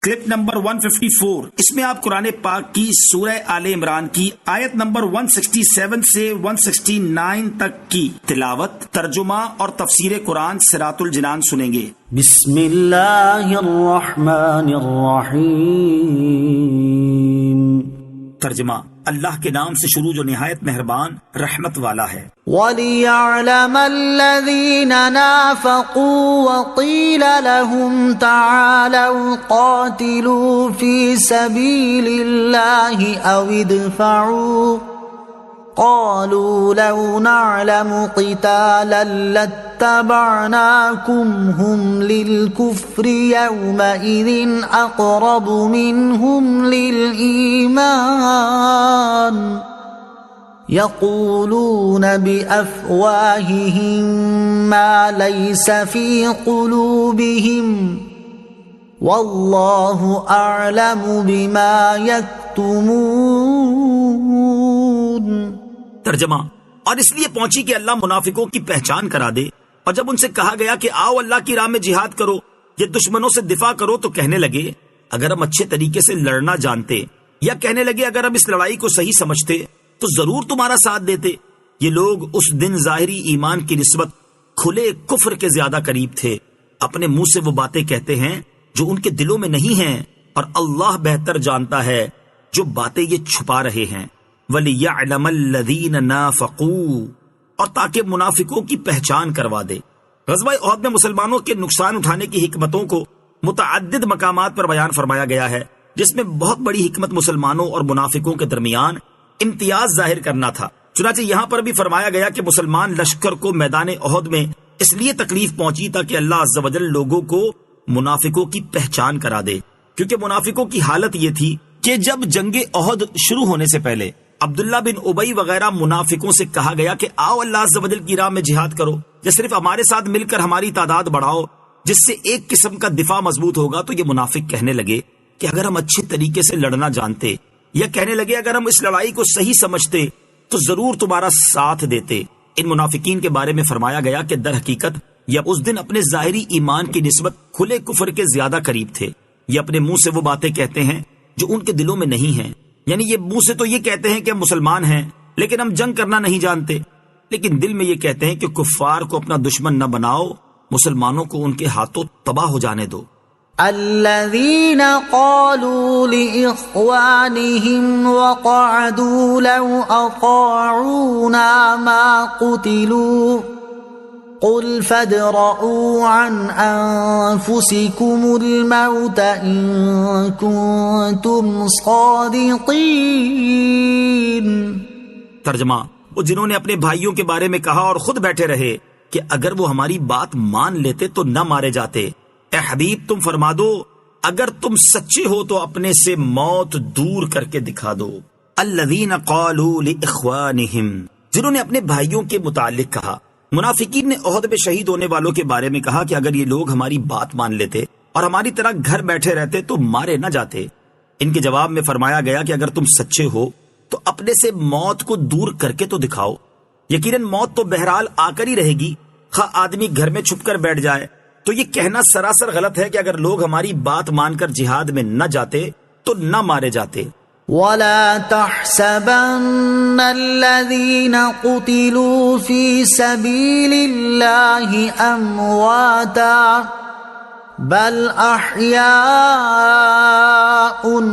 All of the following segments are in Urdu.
کلپ نمبر 154، اس میں آپ قرآن پاک کی سورہ آل عمران کی آیت نمبر 167 سے 169 تک کی تلاوت، ترجمہ اور تفسیر قرآن صراط الجنان سنیں گے۔ بسم اللہ الرحمن الرحیم۔ ترجمہ، اللہ کے نام سے شروع جو نہایت مہربان رحمت والا ہے۔ وَلِيَعْلَمَ الَّذِينَ نَافَقُوا وَقِيلَ لَهُمْ تَعَالَوْا قَاتِلُوا فِي سَبِيلِ اللَّهِ أَوِ ادْفَعُوا قَالُوا لَوْ نَعْلَمُ قِتَالًا لَاتَّبَعْنَاكُمْ هُمْ لِلْكُفْرِ يَوْمَئِذٍ أَقْرَبُ مِنْهُمْ لِلْإِيمَانِ يَقُولُونَ بِأَفْوَاهِهِمْ مَا لَيْسَ فِي قُلُوبِهِمْ وَاللَّهُ أَعْلَمُ بِمَا يَكْتُمُونَ۔ ترجمہ، اور اس لیے پہنچی کہ اللہ منافقوں کی پہچان کرا دے، اور جب ان سے کہا گیا کہ آؤ اللہ کی راہ میں جہاد کرو یا دشمنوں سے دفاع کرو تو کہنے لگے اگر ہم اچھے طریقے سے لڑنا جانتے، یا کہنے لگے اگر ہم اس لڑائی کو صحیح سمجھتے تو ضرور تمہارا ساتھ دیتے۔ یہ لوگ اس دن ظاہری ایمان کی نسبت کھلے کفر کے زیادہ قریب تھے، اپنے منہ سے وہ باتیں کہتے ہیں جو ان کے دلوں میں نہیں ہیں، اور اللہ بہتر جانتا ہے جو باتیں یہ چھپا رہے ہیں۔ وَلِيَعْلَمَ الَّذِينَ نَافَقُوا، اور تاکہ منافقوں کی پہچان کروا دے۔ غزوہ احد میں مسلمانوں کے نقصان اٹھانے کی حکمتوں کو متعدد مقامات پر بیان فرمایا گیا ہے، جس میں بہت بڑی حکمت مسلمانوں اور منافقوں کے درمیان امتیاز ظاہر کرنا تھا۔ چنانچہ یہاں پر بھی فرمایا گیا کہ مسلمان لشکر کو میدان احد میں اس لیے تکلیف پہنچی تاکہ اللہ عز و جل لوگوں کو منافقوں کی پہچان کرا دے، کیونکہ منافقوں کی حالت یہ تھی کہ جب جنگ احد شروع ہونے سے پہلے عبداللہ بن ابی وغیرہ منافقوں سے کہا گیا کہ آؤ اللہ عز و جل کی راہ میں جہاد کرو، یا صرف ہمارے ساتھ مل کر ہماری تعداد بڑھاؤ جس سے ایک قسم کا دفاع مضبوط ہوگا، تو یہ منافق کہنے لگے کہ اگر ہم اچھے طریقے سے لڑنا جانتے، یا کہنے لگے اگر ہم اس لڑائی کو صحیح سمجھتے تو ضرور تمہارا ساتھ دیتے۔ ان منافقین کے بارے میں فرمایا گیا کہ در حقیقت یہ اس دن اپنے ظاہری ایمان کی نسبت کھلے کفر کے زیادہ قریب تھے۔ یہ اپنے منہ سے وہ باتیں کہتے ہیں جو ان کے دلوں میں نہیں ہیں، یعنی یہ منہ سے تو یہ کہتے ہیں کہ ہم مسلمان ہیں لیکن ہم جنگ کرنا نہیں جانتے، لیکن دل میں یہ کہتے ہیں کہ کفار کو اپنا دشمن نہ بناؤ، مسلمانوں کو ان کے ہاتھوں تباہ ہو جانے دو۔ الذين قالوا لإخوانهم وقعدوا لو أطاعونا ما قتلوا قل فادرءوا عن أنفسكم الموت إن كنتم صادقين۔ ترجمہ، وہ جنہوں نے اپنے بھائیوں کے بارے میں کہا اور خود بیٹھے رہے کہ اگر وہ ہماری بات مان لیتے تو نہ مارے جاتے، اے حبیب تم فرما دو اگر تم سچے ہو تو اپنے سے موت دور کر کے دکھا دو۔ الذین قالوا لاخوانہم، جنہوں نے اپنے بھائیوں کے متعلق کہا۔ منافقین نے احد میں شہید ہونے والوں کے بارے میں کہا کہ اگر یہ لوگ ہماری بات مان لیتے اور ہماری طرح گھر بیٹھے رہتے تو مارے نہ جاتے۔ ان کے جواب میں فرمایا گیا کہ اگر تم سچے ہو تو اپنے سے موت کو دور کر کے تو دکھاؤ۔ یقیناً موت تو بہرحال آ کر ہی رہے گی، خواہ آدمی گھر میں چھپ کر بیٹھ جائے۔ تو یہ کہنا سراسر غلط ہے کہ اگر لوگ ہماری بات مان کر جہاد میں نہ جاتے تو نہ مارے جاتے۔ وَلَا تَحْسَبَنَّ الَّذِينَ قُتِلُوا فِي سَبِيلِ اللَّهِ أَمْوَاتًا بَلْ أَحْيَاءٌ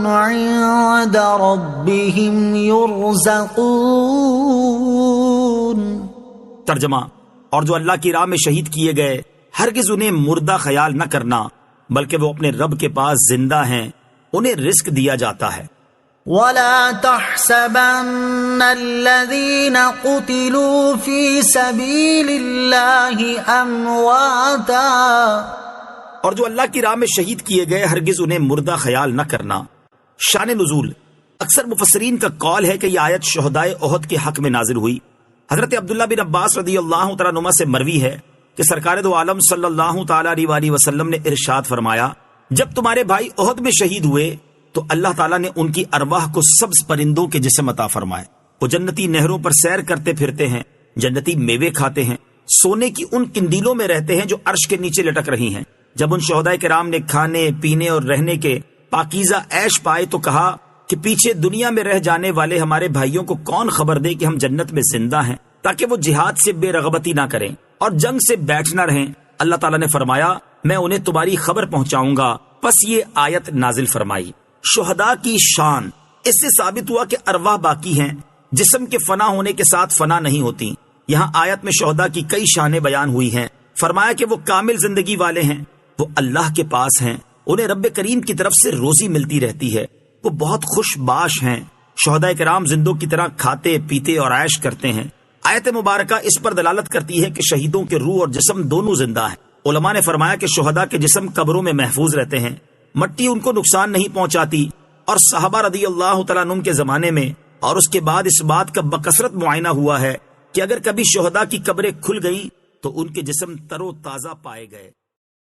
عِندَ رَبِّهِمْ يُرْزَقُونَ۔ ترجمہ، اور جو اللہ کی راہ میں شہید کیے گئے ہرگز انہیں مردہ خیال نہ کرنا، بلکہ وہ اپنے رب کے پاس زندہ ہیں، انہیں رزق دیا جاتا ہے۔ وَلَا تَحْسَبَنَّ الَّذِينَ قُتِلُوا فِي سَبِيلِ اللَّهِ أَمْوَاتًا، اور جو اللہ کی راہ میں شہید کیے گئے ہرگز انہیں مردہ خیال نہ کرنا۔ شان نزول، اکثر مفسرین کا قول ہے کہ یہ آیت شہدائے احد کے حق میں نازل ہوئی۔ حضرت عبداللہ بن عباس رضی اللہ تعالیٰ عنہما سے مروی ہے کہ سرکار دو عالم صلی اللہ تعالیٰ علیہ وسلم نے ارشاد فرمایا، جب تمہارے بھائی احد میں شہید ہوئے تو اللہ تعالیٰ نے ان کی ارواح کو سبز پرندوں کے جسم عطا فرمائے، وہ جنتی نہروں پر سیر کرتے پھرتے ہیں، جنتی میوے کھاتے ہیں، سونے کی ان قندیلوں میں رہتے ہیں جو عرش کے نیچے لٹک رہی ہیں۔ جب ان شہداء کرام نے کھانے پینے اور رہنے کے پاکیزہ عیش پائے تو کہا کہ پیچھے دنیا میں رہ جانے والے ہمارے بھائیوں کو کون خبر دے کہ ہم جنت میں زندہ ہیں، تاکہ وہ جہاد سے بے رغبتی نہ کریں اور جنگ سے بیٹھ نہ رہیں۔ اللہ تعالیٰ نے فرمایا میں انہیں تمہاری خبر پہنچاؤں گا، پس یہ آیت نازل فرمائی۔ شہداء کی شان، اس سے ثابت ہوا کہ ارواح باقی ہیں، جسم کے فنا ہونے کے ساتھ فنا نہیں ہوتی۔ یہاں آیت میں شہداء کی کئی شانیں بیان ہوئی ہیں۔ فرمایا کہ وہ کامل زندگی والے ہیں، وہ اللہ کے پاس ہیں، انہیں رب کریم کی طرف سے روزی ملتی رہتی ہے، وہ بہت خوش باش ہیں۔ شہداء کرام زندوں کی طرح کھاتے پیتے اور عیش کرتے ہیں۔ آیت مبارکہ اس پر دلالت کرتی ہے کہ شہیدوں کے روح اور جسم دونوں زندہ ہیں۔ علماء نے فرمایا کہ شہداء کے جسم قبروں میں محفوظ رہتے ہیں، مٹی ان کو نقصان نہیں پہنچاتی، اور صحابہ رضی اللہ تعالیٰ عنہم کے زمانے میں اور اس کے بعد اس بات کا بکثرت معائنہ ہوا ہے کہ اگر کبھی شہداء کی قبریں کھل گئیں تو ان کے جسم تر و تازہ پائے گئے۔